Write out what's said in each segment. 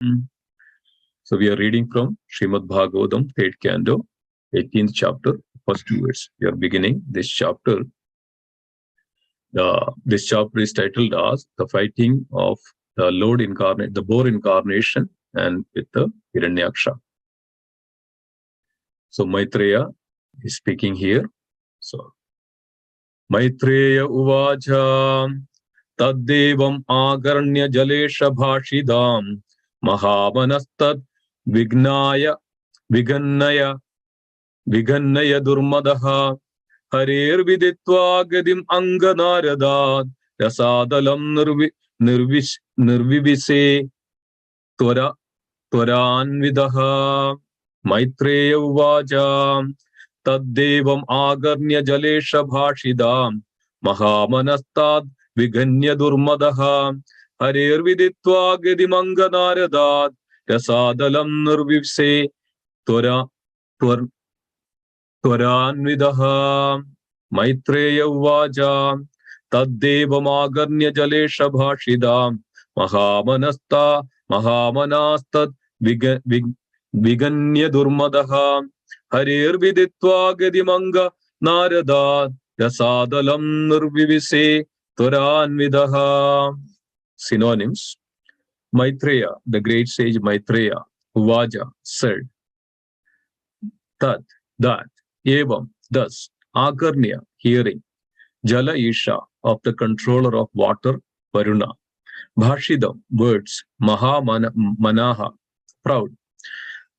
So we are reading from Srimad Bhagavatam, 3rd Canto, 18th chapter, first two words. We are beginning this chapter. This chapter is titled as The Fighting of the Lord Incarnate, the Boar Incarnation, and with the Hiranyaksha. So Maitreya is speaking here. So Maitreya Uvacha Taddevam Agarnya Jalesha Bhashidam Mahamanastad Vignaya Vigannaya Durmadaha Harir Viditva Gadim Anganaradat Rasadalam Nirvivise Twaranvidaha Maitreya Uvacha Taddevam Agarnya Jalesha Bhashidam Mahamanastad Viganya Durmadaha Harir Viditva Gadim Anganaradat Rasadalam Nirvivise Twaranvidaha Maitreya Uvacha Taddevamagarnya Jalesha Bhashidam Mahamanastad Viganya Durmadaha Harir Viditva Gadimanga Narada Yasadalam Nurvivise Twaranvidaha. Synonyms. Maitreya, the great sage Maitreya, Uvaja, said, that, Evam, thus, Agarnya, hearing, Jala Isha, of the controller of water, Varuna, Bhashidam, words, Manaha, proud,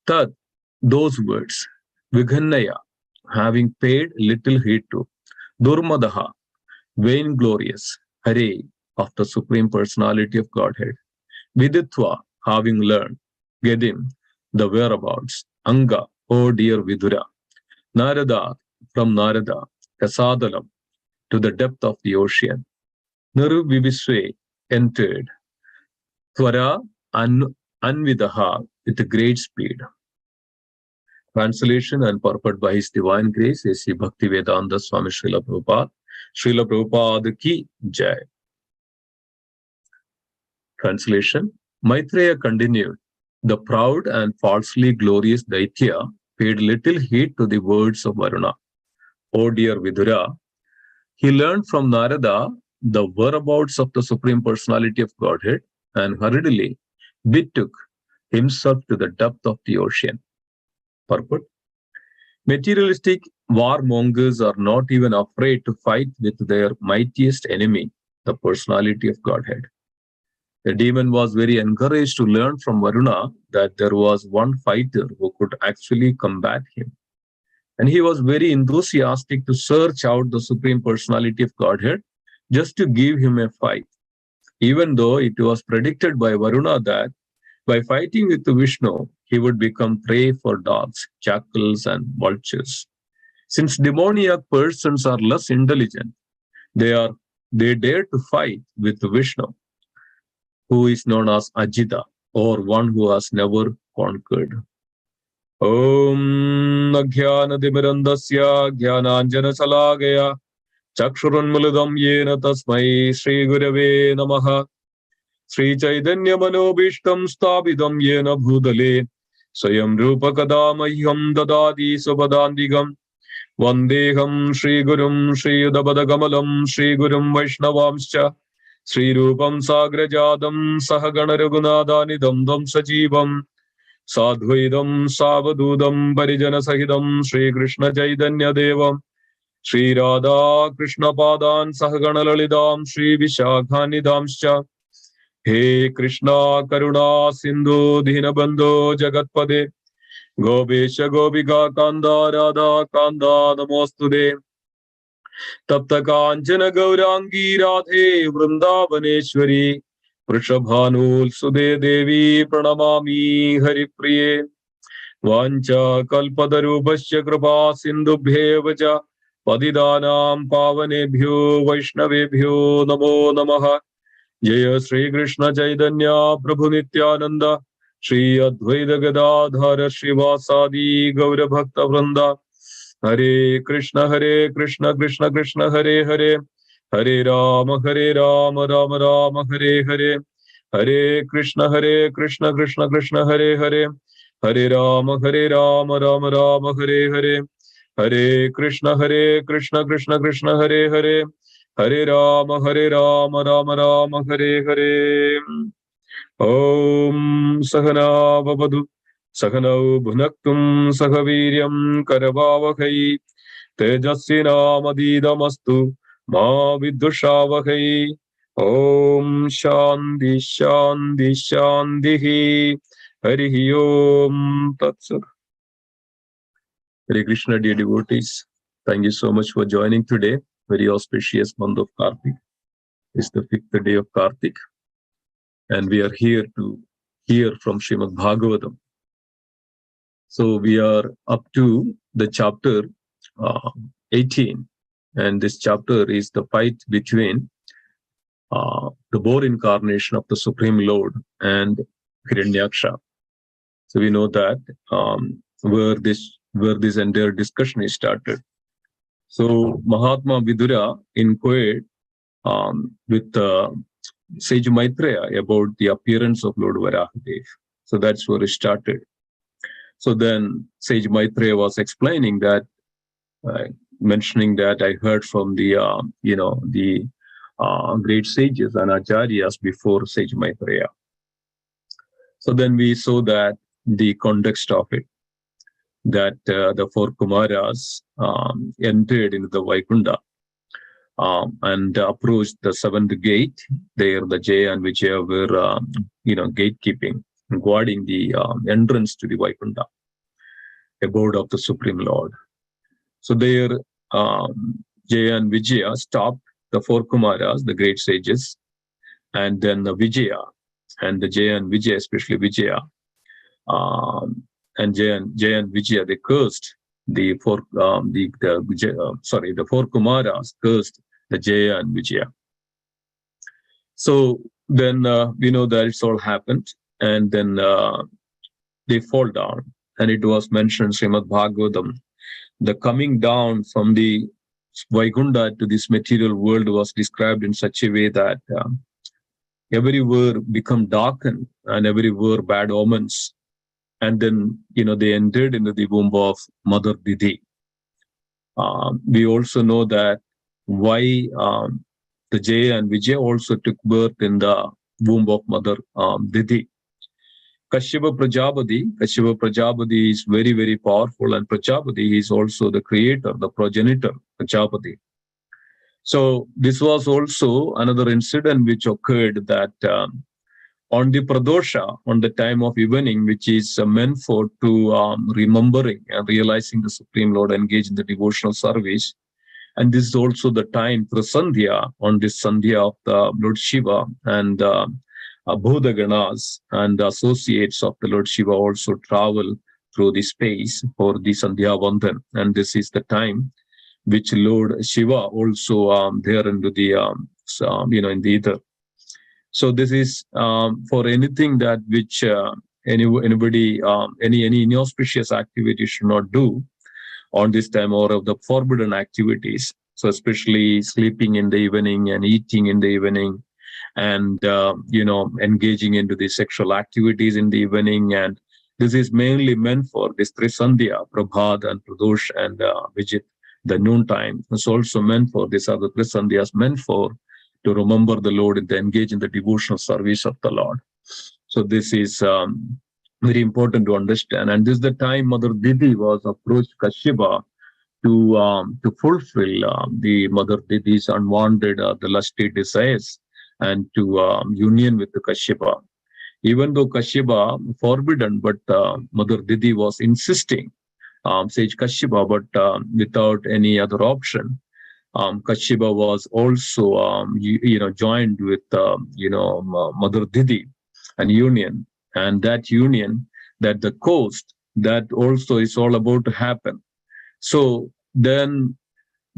Tad, those words, Vigannaya, having paid little heed to, Durmadaha, vainglorious, Hare, of the Supreme Personality of Godhead, Viditva, having learned, Gedim, the whereabouts, Anga, oh dear Vidura, Narada, from Narada, Kasadalam, to the depth of the ocean, Nirvivisve, entered, Twara, Anvidaha, with a great speed. Translation and purport by His Divine Grace, A.C. Bhaktivedanta Swami Srila Prabhupada. Srila Prabhupada ki Jai. Translation. Maitreya continued, the proud and falsely glorious Daitya paid little heed to the words of Varuna. O dear Vidura, he learned from Narada the whereabouts of the Supreme Personality of Godhead and hurriedly betook himself to the depth of the ocean. Purport. Materialistic warmongers are not even afraid to fight with their mightiest enemy, the Personality of Godhead. The demon was very encouraged to learn from Varuna that there was one fighter who could actually combat him. And he was very enthusiastic to search out the Supreme Personality of Godhead just to give him a fight, even though it was predicted by Varuna that by fighting with Vishnu, he would become prey for dogs, jackals, and vultures. Since demoniac persons are less intelligent, they dare to fight with Vishnu, who is known as Ajita, or one who has never conquered. Om Ajnanatimirandasya Jnananjana Salagaya Chakshurunmulidam Yena Tasmai Shri Gurave Namaha Sri Chaitanya Manobishtam Stabidam Yena Bhudale Swayam Rupa Kadamahyam Dadadi Subhadandigam Vandeham Shri Gurum Shri Udabadagamalam Shri Gurum Vaishnavamscha Sri Rupam Sagrajadam Sahagana Raghunadhanidam Dam Sajivam Sadhuidam Savadudam Parijana Sahidam Sri Krishna Chaitanya Devam Sri Radha Krishna Padan Sahagana Lalidam Sri Vishakhanidamscha He Krishna Karuna Sindhu Dinabandhu Jagatpade Gopesha Gopika Kanda Radha Kanda Namostude Tapta Kanchana Gaurangi Radhe Vrindavaneshwari Vrishabhanul Sude Devi Pranamami Haripriye Vancha Kalpadarubhasya Kripa Sindhubhyevacha Padidanam Pavanebhyo Vaishnavebhyo Namo Namaha Jaya Sri Krishna Chaitanya Prabhu Nityananda Sri Advaita Gadadhara Srivasadi Gaura Bhakta Vrinda Hare Krishna Krishna Krishna Hare Hare Hare Rama Rama Rama Hare Hare Hare Krishna, Krishna Krishna, Hare Hare, Hare Rama, Rama Rama, Hare Hare, Hare Krishna, Krishna Krishna, Hare Hare, Hare Rama, Rama Rama, Hare Hare. Om Sahana Vavadu, Sahanau Bhunaktum, Sahaviryam Karavavahai, Tejasvinamadidastu, Ma Vidushavakai. Om Shanti Shanti Shanti. Harihi Om Tatsat. Hare Krishna, dear devotees. Thank you so much for joining today. Very auspicious month of Kartik. It's the 5th day of Kartik. And we are here to hear from Srimad Bhagavatam. So we are up to the chapter 18. And this chapter is the fight between the boar incarnation of the Supreme Lord and Hiranyaksha. So we know that where this entire discussion is started. So Mahatma Vidura inquired with Sage Maitreya about the appearance of Lord Varahadev. So that's where it started. So then Sage Maitreya was explaining that, mentioning that I heard from the great sages and acharyas before Sage Maitreya. So then we saw that the context of it, that the 4 Kumaras entered into the Vaikunta and approached the 7th gate. There the Jaya and Vijaya were gatekeeping, guarding the entrance to the Vaikunta, abode of the Supreme Lord. So there Jaya and Vijaya stopped the 4 Kumaras, the great sages, and then the Vijaya, and the Jaya and Vijaya, especially Vijaya, and Jaya and Vijaya, they cursed the 4 Kumaras cursed the Jaya and Vijaya. So then we know that it's all happened, and then they fall down, and it was mentioned Srimad Bhagavatam. The coming down from the Vaikunta to this material world was described in such a way that everywhere become darkened and everywhere bad omens. And then, they entered into the womb of Mother Didi. We also know that why the Jaya and Vijaya also took birth in the womb of Mother Didi. Kashyapa Prajapati is very, very powerful, and Prajapati is also the creator, the progenitor, Prajapati. So this was also another incident which occurred that on the Pradosha, on the time of evening, which is meant for to remembering and realizing the Supreme Lord, engaged in the devotional service. And this is also the time for Sandhya, on this Sandhya of the Lord Shiva and Bodhaganas and the associates of the Lord Shiva also travel through the space for the Sandhya Vandan. And this is the time which Lord Shiva also there into the in the ether. So this is for anything that which anybody any inauspicious activity should not do on this time, or of the forbidden activities. So especially sleeping in the evening and eating in the evening, and engaging into the sexual activities in the evening. And this is mainly meant for this Trisandhya, Prabhat and Pradosh and Vijit, the noontime. It's also meant for this other Trisandhyas, meant for to remember the Lord and to engage in the devotional service of the Lord. So this is very important to understand. And this is the time Mother Didi was approached Kashyapa to fulfill the Mother Didi's unwanted the lusty desires and to union with the Kashyapa. Even though Kashyapa forbidden, but Mother Didi was insisting, sage Kashyapa, but without any other option. Kashyapa was also joined with Mother Didi and union, and that union, that the coast, that also is all about to happen. So then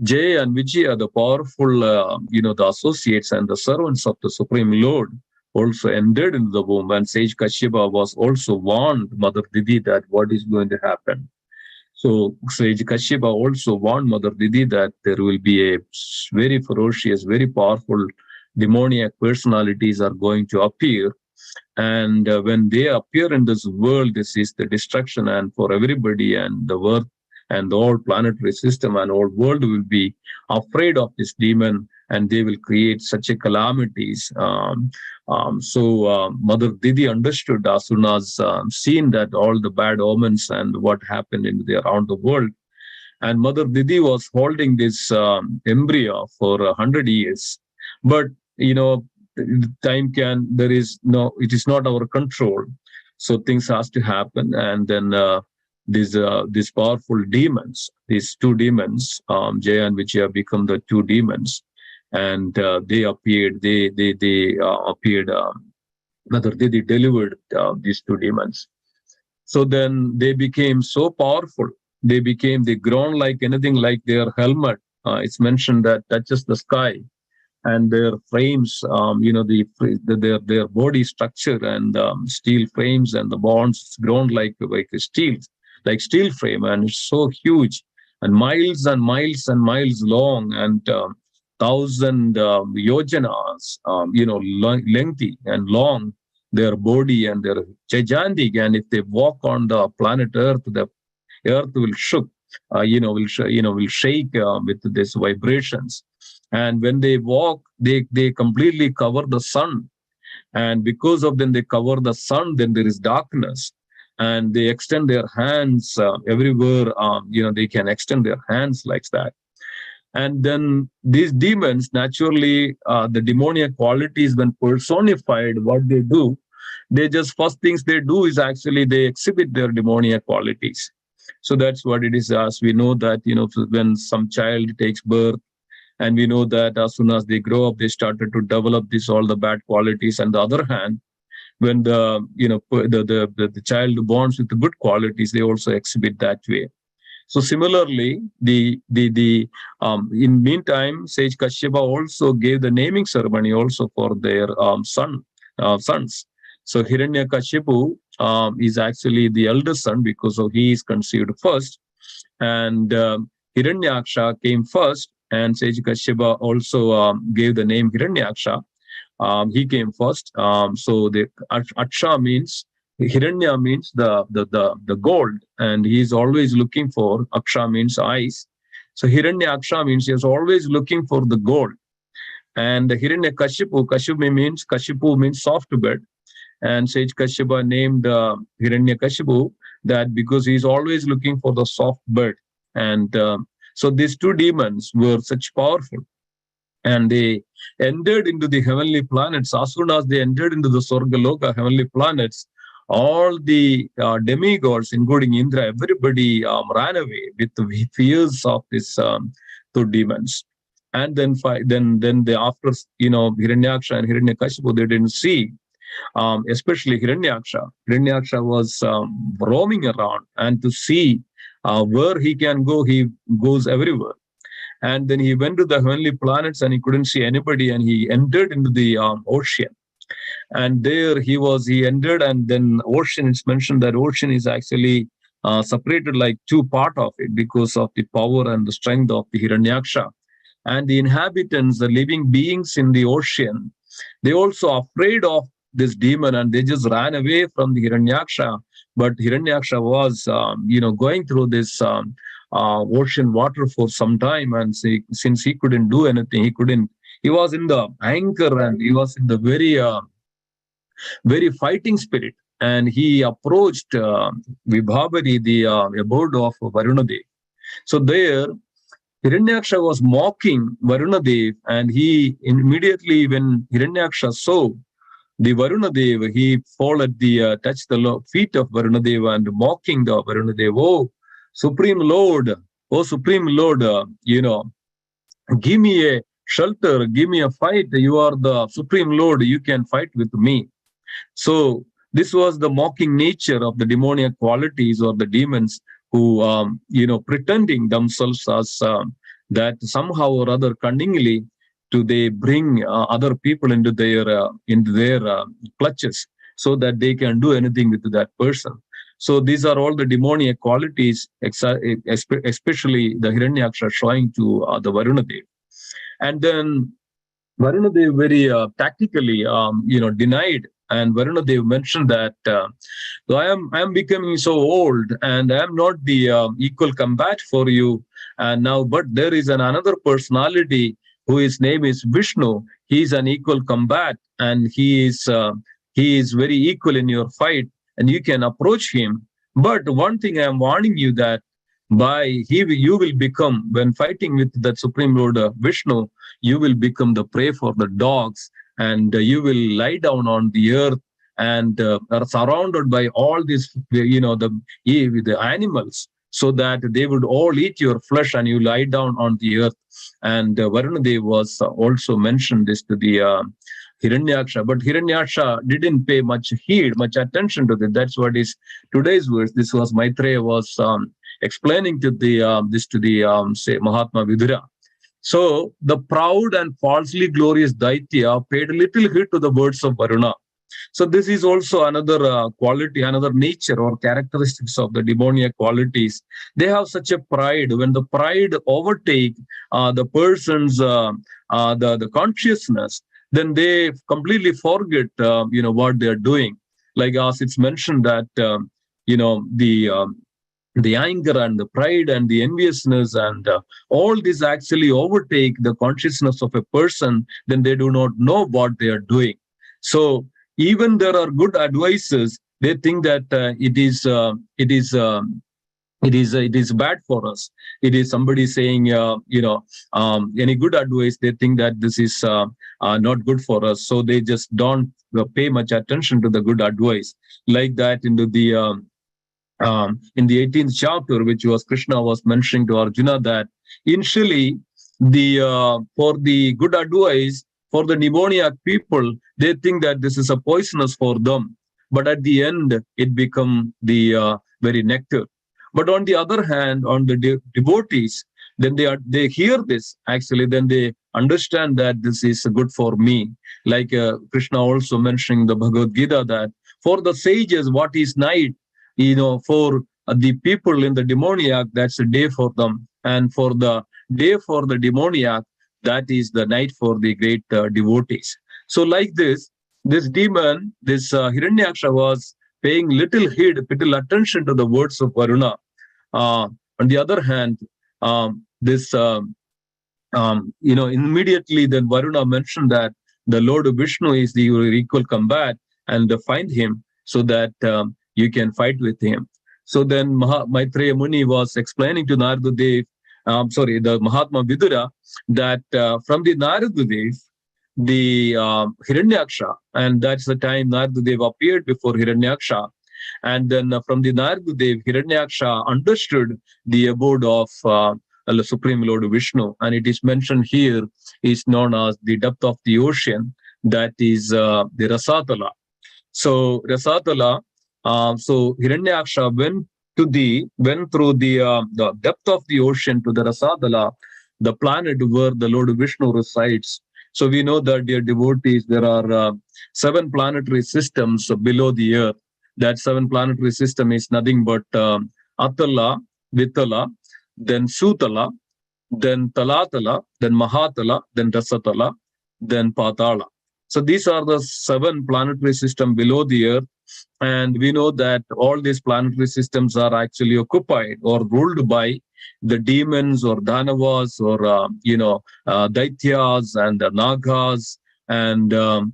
Jaya and Vijaya, the powerful, the associates and the servants of the Supreme Lord, also entered into the womb, and Sage Kashyapa was also warned Mother Didi that what is going to happen. So Sage Kashyapa also warned Mother Didi that there will be a very ferocious, very powerful demoniac personalities are going to appear. And when they appear in this world, this is the destruction and for everybody, and the earth and the whole planetary system and whole world will be afraid of this demon, and they will create such a calamities. So Mother Didi understood as soon as seen that all the bad omens and what happened in the around the world. And Mother Didi was holding this embryo for 100 years. But, time there is no, it is not our control. So things has to happen. And then these powerful demons, these two demons, Jaya and Vijaya become the two demons. And they appeared, they appeared, Mother Didi delivered these two demons. So then they became so powerful. They grown like anything, like their helmet. It's mentioned that touches the sky, and their frames, their body structure and steel frames and the bonds, it's grown like a steel, like steel frame, and it's so huge and miles and miles long, and thousand yojanas, lengthy and long, their body, and they're gigantic. And if they walk on the planet Earth, the Earth will shook, will shake with these vibrations. And when they walk, they completely cover the sun. And because of them, they cover the sun, then there is darkness. And they extend their hands everywhere, they can extend their hands like that. And then these demons, naturally, the demoniac qualities, when personified, what they do, they just first things they do is actually they exhibit their demoniac qualities. So that's what it is. As we know that, when some child takes birth, and we know that as soon as they grow up, they started to develop all the bad qualities. On the other hand, when the child born with the good qualities, they also exhibit that way. So similarly, in meantime, Sage Kashyapa also gave the naming ceremony also for their sons. So Hiranyakashipu is actually the eldest son, because he is conceived first, and Hiranyaksha came first, and Sage Kashyapa also gave the name Hiranyaksha. He came first. So the Aksha means, Hiranya means the gold, and he is always looking for, Aksha means eyes. So Hiranyaksha means he is always looking for the gold. And the Kashipu means soft bed. And Sage Kashyapa named Hiranyakashipu that because he is always looking for the soft bed. And so these two demons were such powerful, and they entered into the heavenly planets. As soon as they entered into the Swargaloka, heavenly planets, all the demigods, including Indra, everybody ran away with fears of these two demons. And then they, after Hiranyaksha and Hiranyakashipu, they didn't see. Especially Hiranyaksha. Hiranyaksha was roaming around, and to see where he can go, he goes everywhere. And then he went to the heavenly planets, and he couldn't see anybody, and he entered into the ocean. And there he entered, and then ocean, it's mentioned that ocean is actually separated like two parts of it because of the power and the strength of the Hiranyaksha. And the inhabitants, the living beings in the ocean, they also afraid of this demon, and they just ran away from the Hiranyaksha. But Hiranyaksha was, going through this ocean water for some time, and since he couldn't do anything, he was in the anger, and he was in the very fighting spirit. And he approached Vibhabari, the abode of Varunadev. So there, Hiranyaksha was mocking Varunadev, and he immediately, when Hiranyaksha saw the Varunadev, he followed touched the feet of Varunadev and mocking the Varunadev. Oh, Supreme Lord, give me a shelter, give me a fight. You are the Supreme Lord, you can fight with me. So this was the mocking nature of the demoniac qualities, or the demons who, pretending themselves as that somehow or other cunningly, they bring other people into their clutches, so that they can do anything with that person. So these are all the demoniac qualities, especially the Hiranyaksha showing to the Varunadev. And then Varunadev very tactically, denied, and Varunadev mentioned that I am becoming so old, and I am not the equal combat for you. And now, but there is another personality who his name is Vishnu. He is an equal combat, and he is very equal in your fight, and you can approach him. But one thing I am warning you that you will become, when fighting with that Supreme Lord Vishnu, you will become the prey for the dogs, and you will lie down on the earth, and are surrounded by all these, the animals, so that they would all eat your flesh, and you lie down on the earth. And Varunadev was also mentioned this to the Hiranyaksha, but Hiranyaksha didn't pay much heed, much attention to this. That's what is today's verse. This was Maitreya was explaining to the this to the say Mahatma Vidura. So the proud and falsely glorious Daitya paid little heed to the words of Varuna. So this is also another quality, another nature or characteristics of the demoniac qualities. They have such a pride. When the pride overtake the person's the consciousness, then they completely forget what they are doing. Like as it's mentioned that you know the anger and the pride and the enviousness and all this actually overtake the consciousness of a person, then they do not know what they are doing. So even there are good advices, they think that it is bad for us. It is somebody saying any good advice, they think that this is not good for us, so they just don't pay much attention to the good advice. Like that in the 18th chapter, which was Krishna was mentioning to Arjuna, that initially the for the good advice for the demoniac people, they think that this is a poisonous for them, but at the end it become the very nectar. But on the other hand, on the devotees, then they hear this actually, then they understand that this is good for me. Like Krishna also mentioning the Bhagavad Gita, that for the sages, what is night, for the people in the demoniac, that's a day for them. And for the day for the demoniac, that is the night for the great devotees. So like this demon, this Hiranyaksha was paying little heed, little attention to the words of Varuna. On the other hand, this immediately then Varuna mentioned that the Lord Vishnu is the equal combat, and find him so that you can fight with him. So then Maitreya Muni was explaining to the Mahatma Vidura, that from the Naradadev, the Hiranyaksha, and that's the time Naradadev appeared before Hiranyaksha. And then from the Naradadev, Hiranyaksha understood the abode of the Supreme Lord Vishnu, and it is mentioned here is known as the depth of the ocean, that is the Rasatala. So Rasatala, so Hiranyaksha went through the depth of the ocean to the Rasatala, the planet where the Lord Vishnu resides. So we know that, dear devotees, there are 7 planetary systems below the earth. That 7 planetary system is nothing but Atala, Vitala, then Sutala, then Talatala, then Mahatala, then Rasatala, then Patala. So these are the 7 planetary systems below the earth. And we know that all these planetary systems are actually occupied or ruled by the demons or Danavas or, Daityas and the Nagas and, the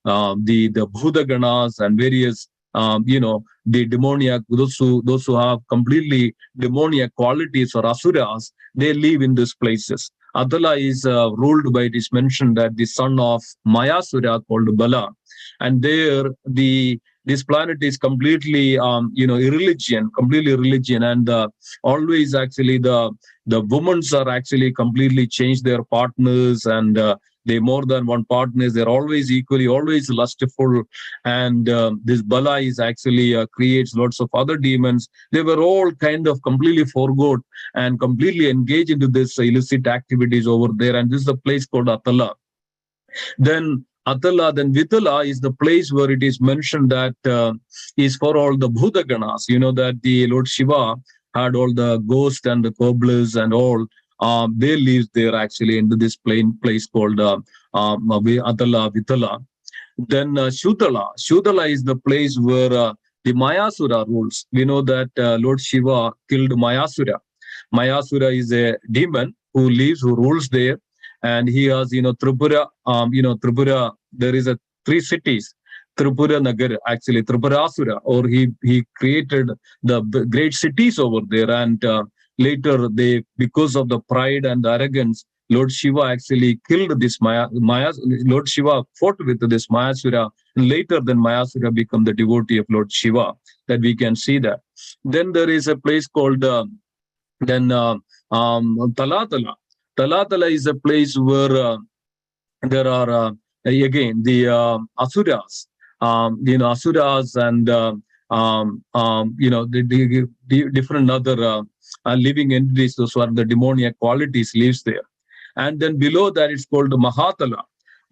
Bhudaganas and various, the demoniac, those who have completely demoniac qualities or asuras, they live in these places. Atala is ruled by, it is mentioned that the son of Mayasura called Bala. And there, this planet is completely, completely religion, and always actually the women are actually completely changed their partners, and they more than one partners. They're always equally, always lustful, and this Bala is actually creates lots of other demons. They were all kind of completely forgot and completely engaged into this illicit activities over there, and this is a place called Atala. Then Atala, then Vitala is the place where it is mentioned that is for all the Bhudaganas. You know that the Lord Shiva had all the ghosts and the cobblers and all. They live there actually into this place called Atala, Vitala. Then Shudala is the place where the Mayasura rules. We know that Lord Shiva killed Mayasura. Mayasura is a demon who lives, who rules there, and he has, Tripura. Tripura. There is a three cities. Tripura Nagar, actually Tripurasura, or he created the great cities over there, and later they, because of the pride and arrogance, Lord Shiva actually killed this Maya. Lord Shiva fought with this Mayasura, and later then Mayasura become the devotee of Lord Shiva. That we can see that. Then there is a place called Talatala. Talatala is a place where there are again the Asuras, Asuras and the different other living entities. Those are the demoniac qualities lives there. And then below that, it's called Mahatala.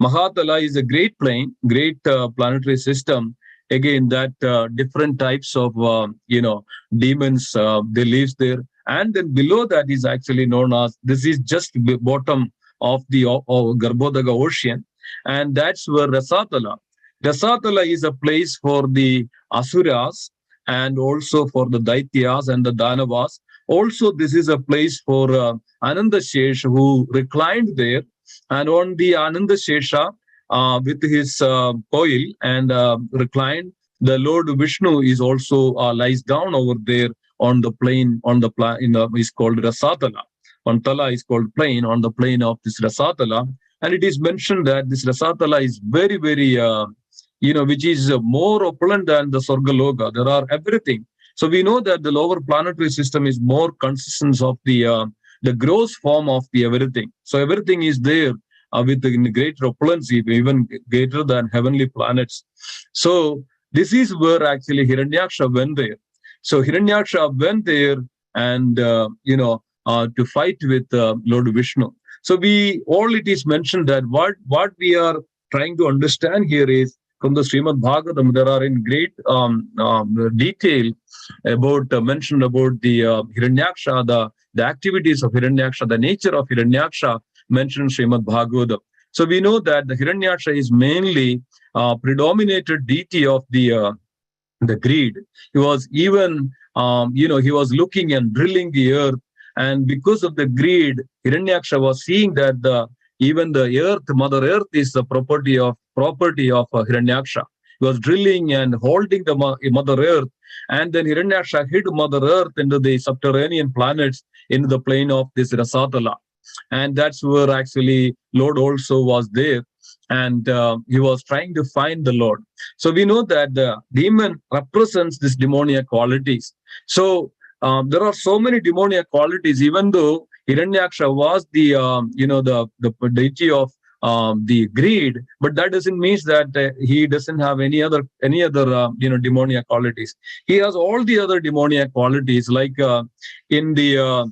Mahatala is a great plane, great planetary system. Again, that different types of demons they lives there. And then below that is actually known as, this is just the bottom of the Garbhodaga ocean, and that's where Rasatala. Rasatala is a place for the Asuras and also for the Daityas and the Danavas. Also, this is a place for Ananda Shesh, who reclined there, and on the Ananda Shesha with his coil and reclined, the Lord Vishnu is also lies down over there on the plain, is called Rasatala. On Tala is called plain, on the plain of this Rasatala. And it is mentioned that this Rasatala is very, very, which is more opulent than the Sorgaloka. There are everything. So we know that the lower planetary system is more consistent of the gross form of the everything. So everything is there with the greater opulency, even greater than heavenly planets. So this is where actually Hiranyaksha went there. So Hiranyaksha went there and, to fight with Lord Vishnu. So it is mentioned that what we are trying to understand here is from the Srimad Bhagavatam, there are in great detail about mentioned about the Hiranyaksha, the activities of Hiranyaksha, the nature of Hiranyaksha mentioned in Srimad Bhagavatam. So we know that the Hiranyaksha is mainly predominated deity of the greed. He was even, he was looking and drilling the earth, and because of the greed, Hiranyaksha was seeing that even the earth, Mother Earth, is the property of Hiranyaksha. He was drilling and holding the Mother Earth, and then Hiranyaksha hid Mother Earth into the subterranean planets, into the plane of this Rasatala. And that's where actually Lord also was there, and he was trying to find the Lord. So we know that the demon represents these demoniac qualities. So there are so many demoniac qualities, even though Hiranyaksha was the deity of the greed, but that doesn't mean that he doesn't have any other demoniac qualities. He has all the other demoniac qualities, like in the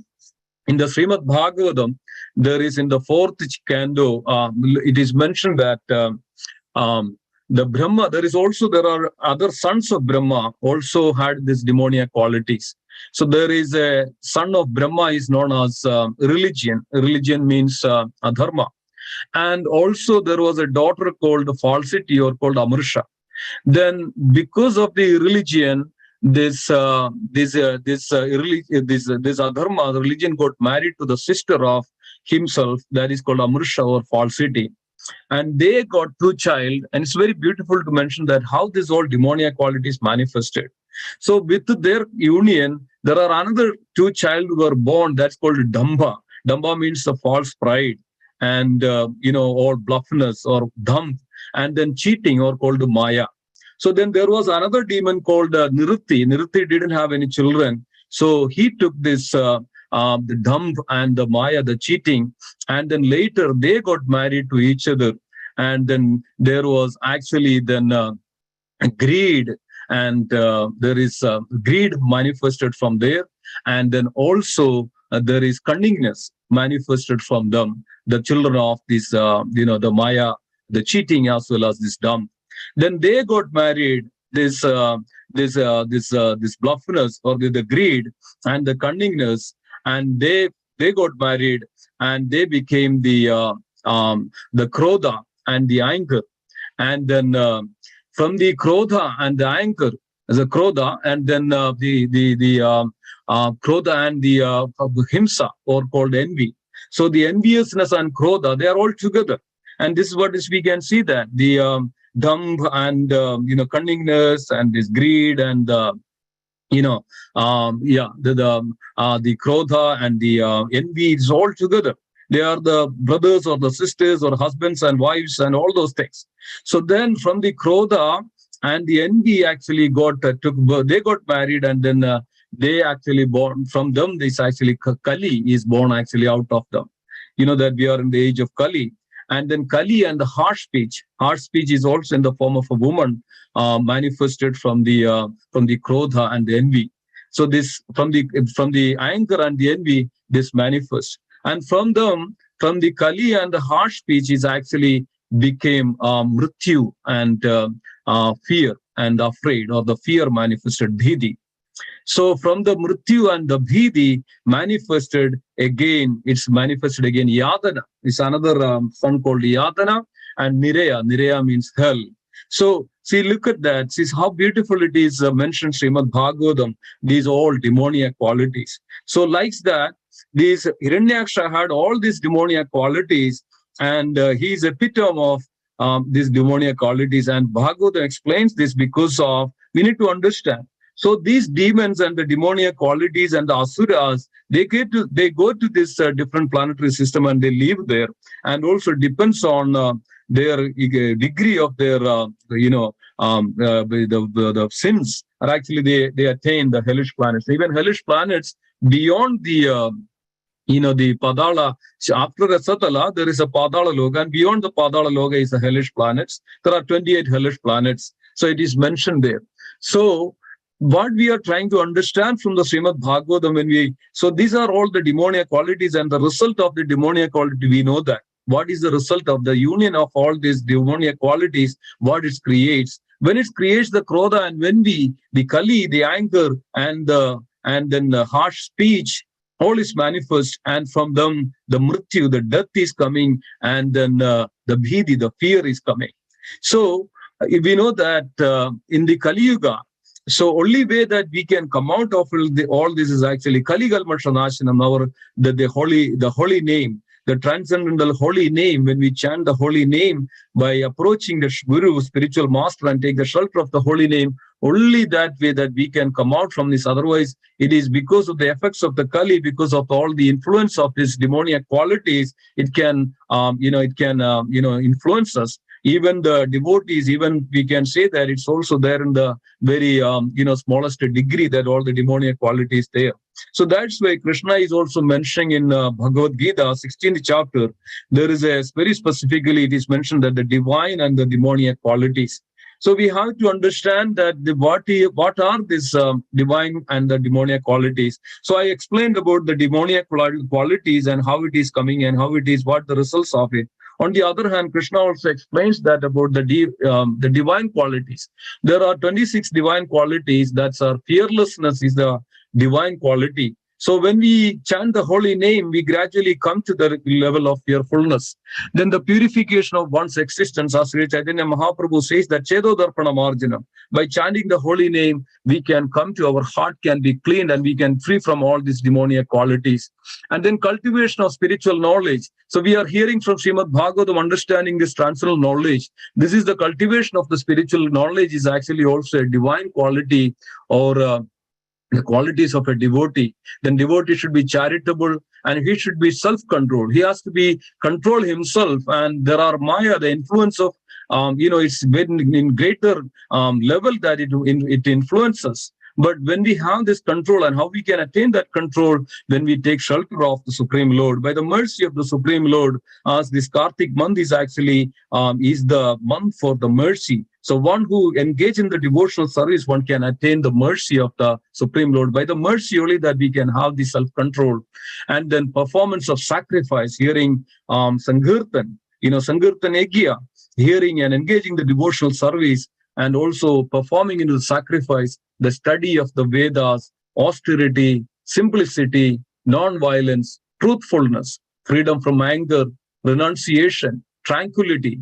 Srimad Bhagavatam, there is in the fourth canto, it is mentioned that the Brahma, there are other sons of Brahma also had these demoniac qualities. So there is a son of Brahma is known as religion. Religion means adharma. And also there was a daughter called falsity or called Amrsha. Then because of the religion, this adharma, the religion got married to the sister of himself, that is called Amrsha or falsity. And they got two child, and it's very beautiful to mention that how this all demoniac qualities manifested. So with their union, there are another two child who were born, that's called Damba. Damba means the false pride, and or bluffness or dham, and then cheating or called Maya. So then there was another demon called Nirutti. Nirutti didn't have any children, so he took this the dham and the Maya, the cheating, and then later they got married to each other, and then there was actually then greed, and there is greed manifested from there, and then also there is cunningness manifested from them, the children of this the Maya, the cheating as well as this dham. Then they got married, this bluffness or the greed and the cunningness, and they got married, and they became the the krodha and the anger, and then from the krodha and the anger, the krodha, and then krodha and the himsa, or called envy. So the enviousness and krodha, they are all together, and this is what is we can see, that the dambh and cunningness and this greed and the krodha and the envy is all together. They are the brothers or the sisters or husbands and wives and all those things. So then from the krodha and the envy actually they got married, and then they actually born from them. This actually Kali is born actually out of them. You know that we are in the age of Kali. And then Kali and the harsh speech. Harsh speech is also in the form of a woman, manifested from the krodha and the envy. So this from the anger and the envy, this manifests. And from them, from the Kali and the harsh speech, is actually became mrityu and fear and afraid, or the fear manifested bhidi. So from the mrityu and the bhidi it's manifested again yadana. It's another son called yadana, and niraya. Niraya means hell. So see, look at that. See how beautiful it is mentioned Srimad Bhagavatam. These all demoniac qualities. So like that, these Hiranyaksha had all these demoniac qualities, and he is epitome of these demoniac qualities. And Bhagavatam explains this because of, we need to understand. So these demons and the demoniac qualities and the asuras, they go to this different planetary system, and they live there, and also depends on their degree of their the sins, or actually they attain the hellish planets. Even hellish planets beyond the the Padala, after the Satala, there is a Padala Loga, and beyond the Padala Loga is the hellish planets. There are 28 hellish planets. So it is mentioned there. So what we are trying to understand from the Srimad Bhagavatam, so these are all the demoniac qualities, and the result of the demoniac quality, we know that. What is the result of the union of all these demoniac qualities? What it creates? When it creates the krodha and envy, the kali, the anger, and then the harsh speech, all is manifest, and from them the mrityu, the death is coming, and then the bhidi, the fear is coming. So we know that in the Kali Yuga, so only way that we can come out of all this is actually Kaligal Mashanashanam, the holy name, the transcendental holy name. When we chant the holy name by approaching the Guru, spiritual master, and take the shelter of the holy name, only that way that we can come out from this. Otherwise, it is because of the effects of the Kali, because of all the influence of these demoniac qualities, it can influence us. Even the devotees, even we can say that it's also there in the very smallest degree, that all the demoniac qualities there. So that's why Krishna is also mentioning in Bhagavad Gita, 16th chapter, there is very specifically it is mentioned that the divine and the demoniac qualities. So we have to understand that what are these divine and the demoniac qualities. So I explained about the demoniac qualities and how it is coming and how it is, what the results of it. On the other hand, Krishna also explains that about the divine qualities. There are 26 divine qualities. That's our fearlessness is the divine quality. So when we chant the holy name, we gradually come to the level of fearfulness. Then the purification of one's existence, as Sri Chaitanya Mahaprabhu says, that Chedo Darpana Marjanam. By chanting the holy name, we can come to, our heart can be cleaned, and we can free from all these demoniac qualities. And then cultivation of spiritual knowledge. So we are hearing from Srimad Bhagavatam, understanding this transcendental knowledge. This is the cultivation of the spiritual knowledge is actually also a divine quality, or the qualities of a devotee. Then devotee should be charitable, and he should be self-controlled. He has to be control himself. And there are Maya, the influence of it's in greater level that it influences. But when we have this control, and how we can attain that control, when we take shelter of the Supreme Lord, by the mercy of the Supreme Lord, as this Kartik month is actually is the month for the mercy. So one who engage in the devotional service, one can attain the mercy of the Supreme Lord. By the mercy only that we can have the self-control. And then performance of sacrifice, hearing Sankirtan, Sankirtan Egya, hearing and engaging the devotional service, and also performing into the sacrifice, the study of the Vedas, austerity, simplicity, non-violence, truthfulness, freedom from anger, renunciation, tranquility,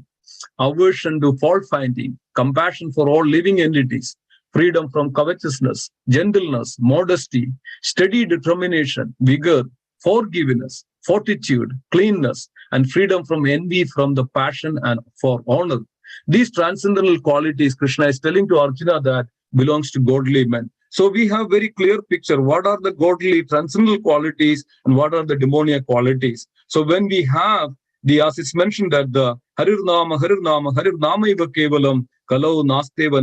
aversion to fault finding, compassion for all living entities, freedom from covetousness, gentleness, modesty, steady determination, vigor, forgiveness, fortitude, cleanness, and freedom from envy, from the passion and for honor. These transcendental qualities, Krishna is telling to Arjuna, that belongs to godly men. So we have very clear picture what are the godly transcendental qualities and what are the demoniac qualities. So when we have as it's mentioned that the Harir Nama Iva Kevalam, Kalau Nasteva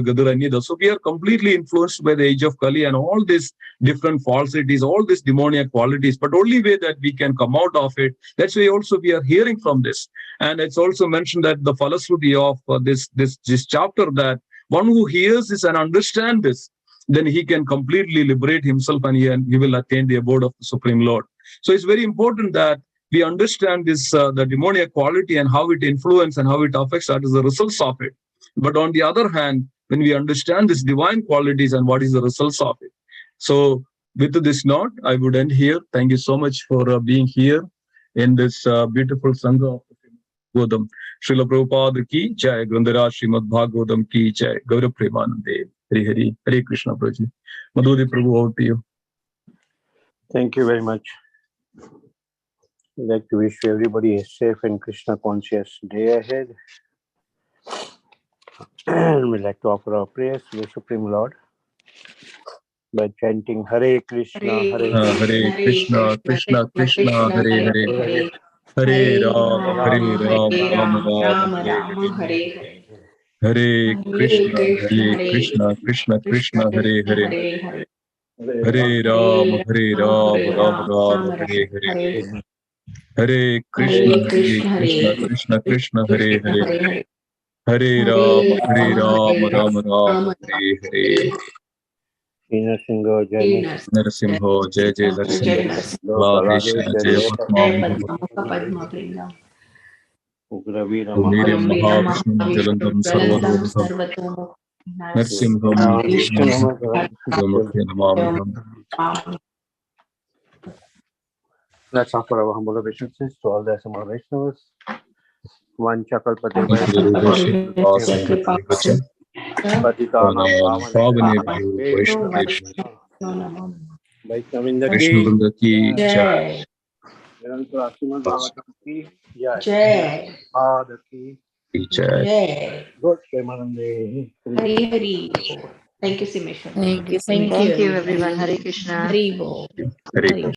Gadaranyida. So we are completely influenced by the age of Kali and all these different falsities, all these demoniac qualities. But only way that we can come out of it, that's why also we are hearing from this. And it's also mentioned that the Falasruti of this chapter, that one who hears this and understands this, then he can completely liberate himself and he will attain the abode of the Supreme Lord. So it's very important that we understand this, the demoniac quality and how it influences and how it affects, that is the results of it. But on the other hand, when we understand these divine qualities and what is the results of it. So with this note, I would end here. Thank you so much for being here in this beautiful Sangha of Bhagavatam. Srila Prabhupada ki jai, Grandharaj Srimad Bhagavatam ki jai, Gaurav Premanande, Hare Krishna Prabhuji. Madhuri Prabhu, over to you. Thank you very much. I'd like to wish everybody a safe and Krishna conscious day ahead. And we'd like to offer our prayers to the Supreme Lord by chanting Hare Krishna, Hare Krishna, Krishna Krishna, Hare Hare, Hare Rama, Rama Rama, Hare Hare. Hare Krishna, Krishna Krishna, Hare Hare. Hare Rama, Rama Rama, Hare Hare. Hare Krishna, Krishna Krishna, Hare Hare. Hare Rama, Rama Rama, Hare Hare. Narasimho, Jai Narasimho, Jai Jai Narasimho, Ladesha, Jai Padma Umiram Mahavishnu Jalandam Sarvadom Narasimham Vishnu Namamiham. Let's offer our humble obeisances to all the Asama Vaishnavas. One Chakalpati Vaishnavrinda ki jai. Jai. Jai. Good Premanande. Hari. Thank you, Simheswar. Thank you everyone. Hare Krishna. Hari Bo. Hare